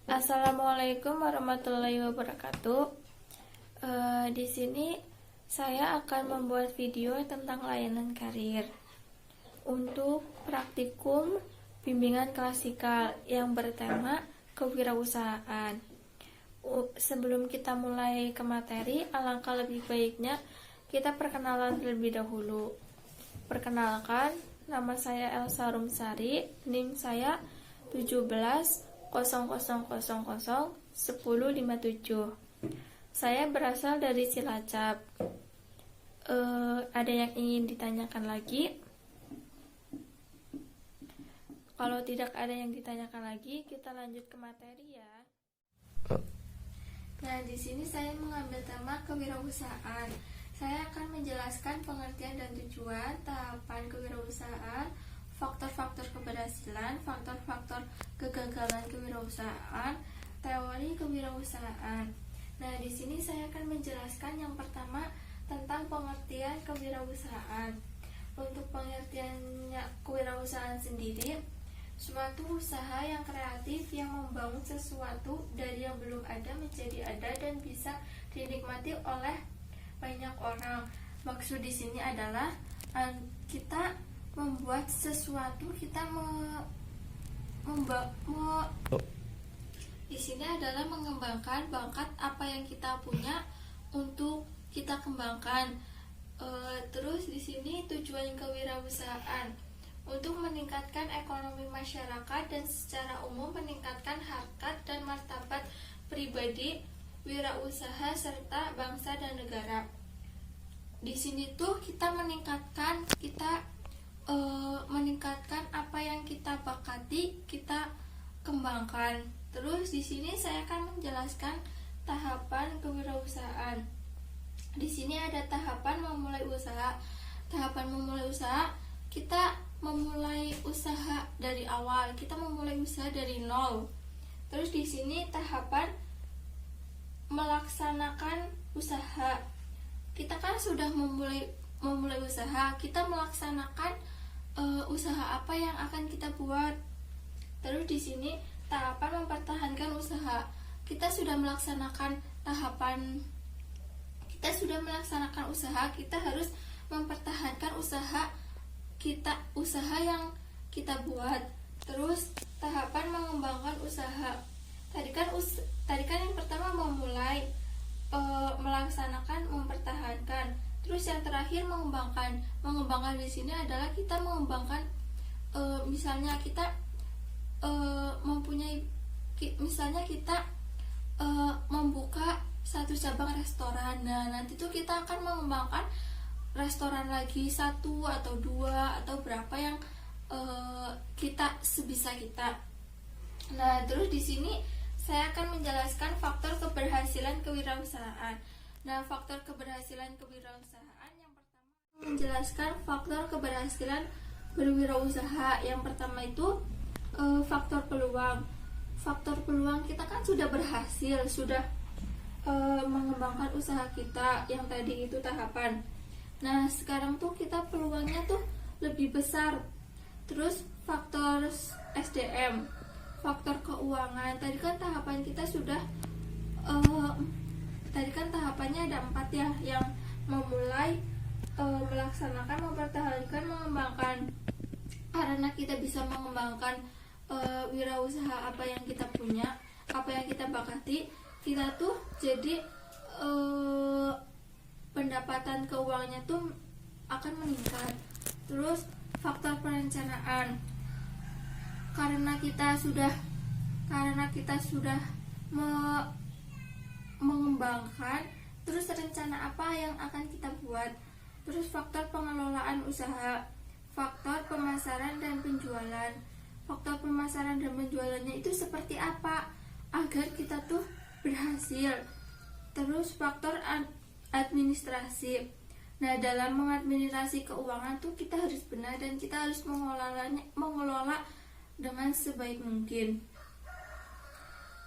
Assalamualaikum warahmatullahi wabarakatuh. Di sini saya akan membuat video tentang layanan karir untuk praktikum bimbingan klasikal yang bertema kewirausahaan. Sebelum kita mulai ke materi, alangkah lebih baiknya kita perkenalan terlebih dahulu. Perkenalkan, nama saya Elsa Rumsari, NIM saya 1700001057. Saya berasal dari Cilacap. Ada yang ingin ditanyakan lagi? Kalau tidak ada yang ditanyakan lagi, kita lanjut ke materi ya. Nah, di sini saya mengambil tema kewirausahaan. Saya akan menjelaskan pengertian dan tujuan, tahapan kewirausahaan, faktor-faktor keberhasilan, faktor-faktor kegagalan kewirausahaan, teori kewirausahaan. Nah, di sini saya akan menjelaskan yang pertama tentang pengertian kewirausahaan. Untuk pengertiannya kewirausahaan sendiri, suatu usaha yang kreatif yang membangun sesuatu dari yang belum ada menjadi ada dan bisa dinikmati oleh banyak orang. Maksud di sini adalah kita membuat sesuatu, kita di sini adalah mengembangkan bakat apa yang kita punya untuk kita kembangkan. Terus di sini tujuan kewirausahaan untuk meningkatkan ekonomi masyarakat dan secara umum meningkatkan harkat dan martabat pribadi, wirausaha serta bangsa dan negara. Di sini tuh kita meningkatkan apa yang kita bakati, kita kembangkan. Terus di sini saya akan menjelaskan tahapan kewirausahaan. Di sini ada tahapan memulai usaha. Tahapan memulai usaha, kita memulai usaha dari awal, kita memulai usaha dari nol. Terus di sini tahapan melaksanakan usaha. Kita kan sudah memulai usaha, kita melaksanakan usaha apa yang akan kita buat. Terus di sini tahapan mempertahankan usaha. Kita sudah melaksanakan usaha, kita harus mempertahankan usaha yang kita buat. Terus tahapan mengembangkan usaha. Tadi kan yang pertama memulai, melaksanakan, mempertahankan. Terus yang terakhir mengembangkan. Mengembangkan di sini adalah kita mengembangkan, misalnya kita membuka satu cabang restoran. Nah, nanti tuh kita akan mengembangkan restoran lagi, satu atau dua atau berapa yang kita sebisa kita. Nah, terus di sini saya akan menjelaskan faktor keberhasilan kewirausahaan. Nah, faktor keberhasilan kewirausahaan yang pertama menjelaskan faktor keberhasilan berwirausaha. Yang pertama itu faktor peluang. Faktor peluang, kita kan sudah berhasil, sudah mengembangkan usaha kita yang tadi itu tahapan. Nah, sekarang tuh kita peluangnya tuh lebih besar. Terus faktor SDM, faktor keuangan. Tadi kan tahapan kita sudah tahapannya ada 4 ya, yang memulai, melaksanakan, mempertahankan, mengembangkan. Karena kita bisa mengembangkan wirausaha apa yang kita punya, apa yang kita bakati, kita tuh jadi pendapatan keuangannya tuh akan meningkat. Terus faktor perencanaan, karena kita sudah mengembangkan, terus rencana apa yang akan kita buat. Terus faktor pengelolaan usaha, faktor pemasaran dan penjualan. Faktor pemasaran dan penjualannya itu seperti apa agar kita tuh berhasil. Terus faktor administrasi. Nah, dalam mengadministrasi keuangan tuh kita harus benar dan kita harus mengelola dengan sebaik mungkin.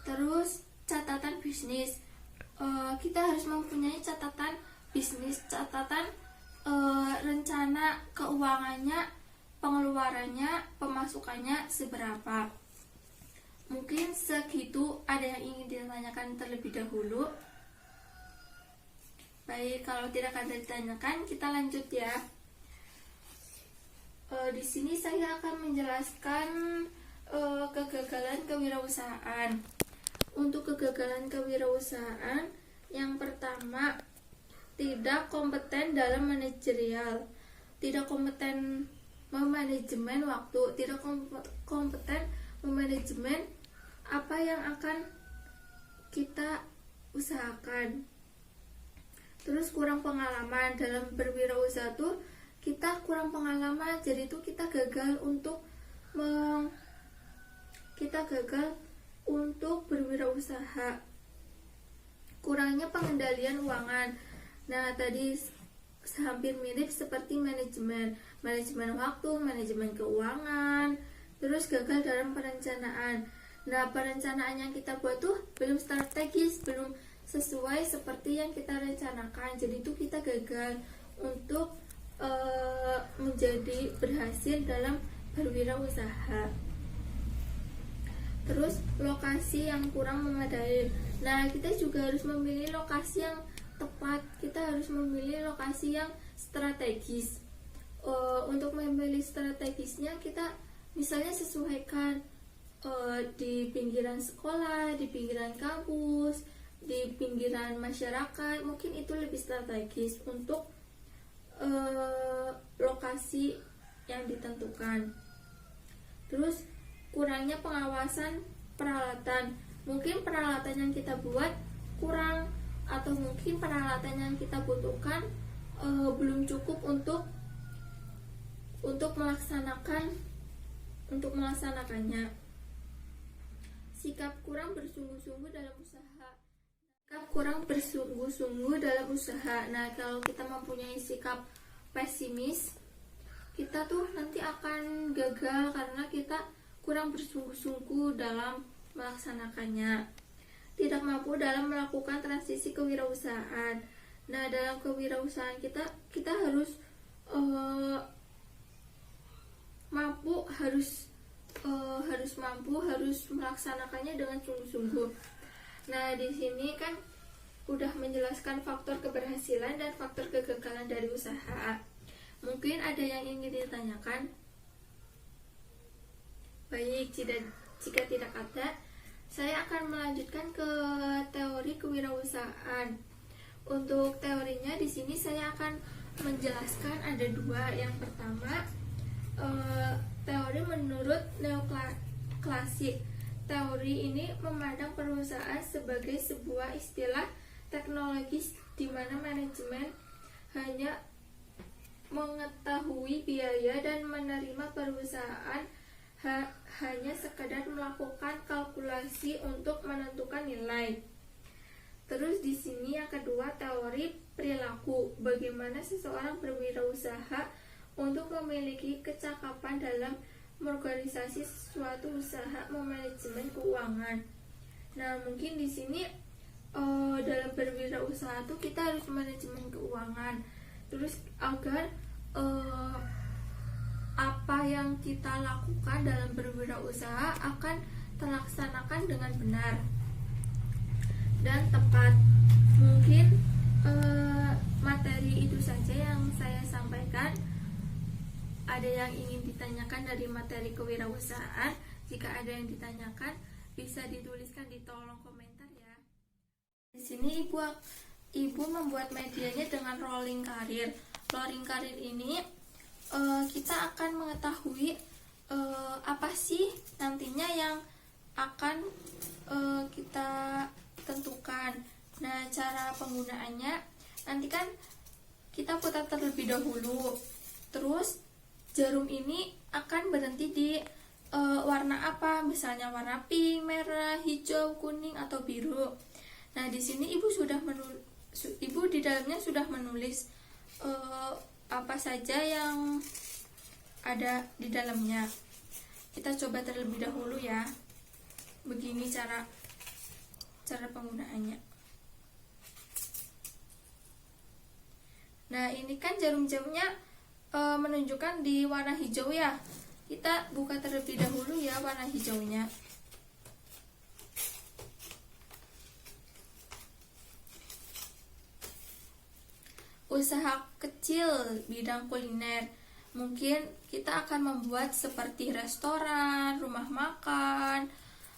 Terus catatan bisnis. Kita harus mempunyai catatan bisnis, catatan rencana keuangannya, pengeluarannya, pemasukannya seberapa. Mungkin segitu. Ada yang ingin ditanyakan terlebih dahulu? Baik, kalau tidak ada ditanyakan, kita lanjut ya. Di sini saya akan menjelaskan kegagalan kewirausahaan. Untuk kegagalan kewirausahaan, yang pertama, tidak kompeten dalam manajerial, tidak kompeten memanajemen waktu, tidak kompeten memanajemen apa yang akan kita usahakan. Terus kurang pengalaman dalam berwirausaha tuh, kita kurang pengalaman, jadi itu kita gagal untuk berwirausaha. Kurangnya pengendalian keuangan. Nah, tadi hampir mirip seperti manajemen waktu, manajemen keuangan. Terus gagal dalam perencanaan. Nah, perencanaan yang kita buat tuh belum strategis, belum sesuai seperti yang kita rencanakan. Jadi itu kita gagal untuk menjadi berhasil dalam berwirausaha. Terus lokasi yang kurang memadai. Nah, kita juga harus memilih lokasi yang tepat. Kita harus memilih lokasi yang strategis. Untuk memilih strategisnya, kita misalnya sesuaikan di pinggiran sekolah, di pinggiran kampus, di pinggiran masyarakat. Mungkin itu lebih strategis untuk lokasi yang ditentukan. Terus kurangnya pengawasan peralatan. Mungkin peralatan yang kita buat kurang, atau mungkin peralatan yang kita butuhkan belum cukup untuk melaksanakannya. Sikap kurang bersungguh-sungguh dalam usaha. Nah, kalau kita mempunyai sikap pesimis, kita tuh nanti akan gagal karena kita kurang bersungguh-sungguh dalam melaksanakannya. Tidak mampu dalam melakukan transisi kewirausahaan. Nah, dalam kewirausahaan kita harus harus melaksanakannya dengan sungguh-sungguh. Nah, di sini kan udah menjelaskan faktor keberhasilan dan faktor kegagalan dari usaha. Mungkin ada yang ingin ditanyakan? Baik, jika tidak ada, saya akan melanjutkan ke teori kewirausahaan. Untuk teorinya di sini saya akan menjelaskan ada dua. Yang pertama, teori menurut neoklasik. Teori ini memandang perusahaan sebagai sebuah istilah teknologis di mana manajemen hanya mengetahui biaya dan menerima perusahaan hanya sekedar melakukan kalkulasi untuk menentukan nilai. Terus di sini yang kedua, teori perilaku. Bagaimana seseorang berwirausaha untuk memiliki kecakapan dalam mengorganisasi suatu usaha, memanajemen keuangan. Nah, mungkin di sini dalam berwirausaha tuh kita harus manajemen keuangan. Terus agar apa yang kita lakukan dalam berwirausaha akan terlaksanakan dengan benar dan tepat. Mungkin materi itu saja yang saya sampaikan. Ada yang ingin ditanyakan dari materi kewirausahaan? Jika ada yang ditanyakan, bisa dituliskan di kolom komentar ya. Di sini ibu membuat medianya dengan rolling karir. Rolling karir ini kita akan mengetahui apa sih nantinya yang akan kita tentukan. Nah, cara penggunaannya nanti kan kita putar terlebih dahulu. Terus jarum ini akan berhenti di warna apa? Misalnya warna pink, merah, hijau, kuning atau biru. Nah, di sini ibu di dalamnya sudah menulis apa saja yang ada di dalamnya. Kita coba terlebih dahulu ya. Begini cara penggunaannya. Nah, ini kan jarum-jarumnya menunjukkan di warna hijau ya. Kita buka terlebih dahulu ya warna hijaunya. usaha kecil bidang kuliner. Mungkin kita akan membuat seperti restoran, rumah makan,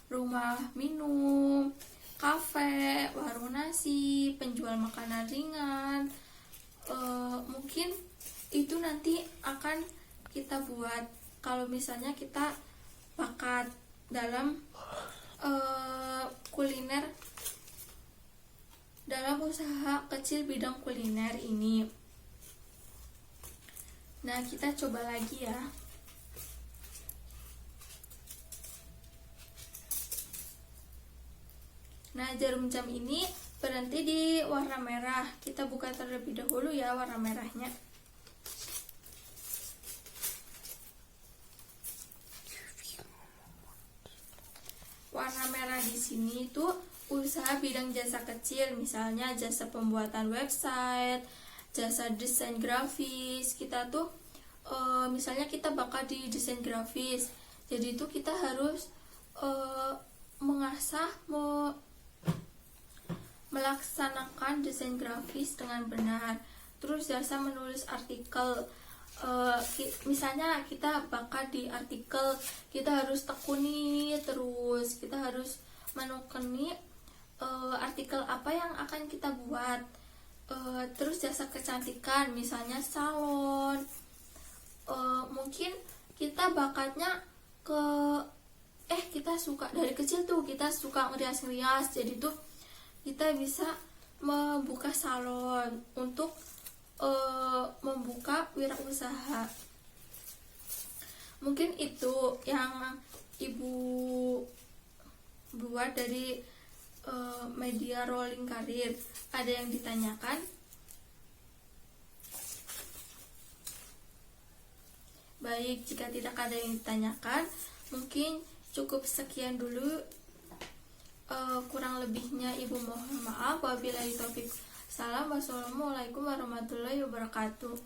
rumah minum, kafe, warung nasi, penjual makanan ringan. Mungkin itu nanti akan kita buat kalau misalnya kita bakat dalam kuliner, dalam usaha kecil bidang kuliner ini. Nah, kita coba lagi ya. Nah, jarum jam ini berhenti di warna merah. Kita buka terlebih dahulu ya warna merahnya. Warna merah di sini itu usaha bidang jasa kecil, misalnya jasa pembuatan website, jasa desain grafis. Kita tuh misalnya kita bakal di desain grafis, jadi itu kita harus mengasah melaksanakan desain grafis dengan benar. Terus jasa menulis artikel, misalnya kita bakal di artikel, kita harus tekuni terus, kita harus menekuni artikel apa yang akan kita buat. Terus jasa kecantikan, misalnya salon. Mungkin kita bakatnya kita suka dari kecil tuh, kita suka ngerias-ngerias, jadi tuh kita bisa membuka salon untuk membuka wirausaha. Mungkin itu yang ibu buat dari media rolling karir. Ada yang ditanyakan? Baik, jika tidak ada yang ditanyakan, mungkin cukup sekian dulu. Kurang lebihnya ibu mohon maaf. Wabillahi taufik. Salam. Wassalamualaikum warahmatullahi wabarakatuh.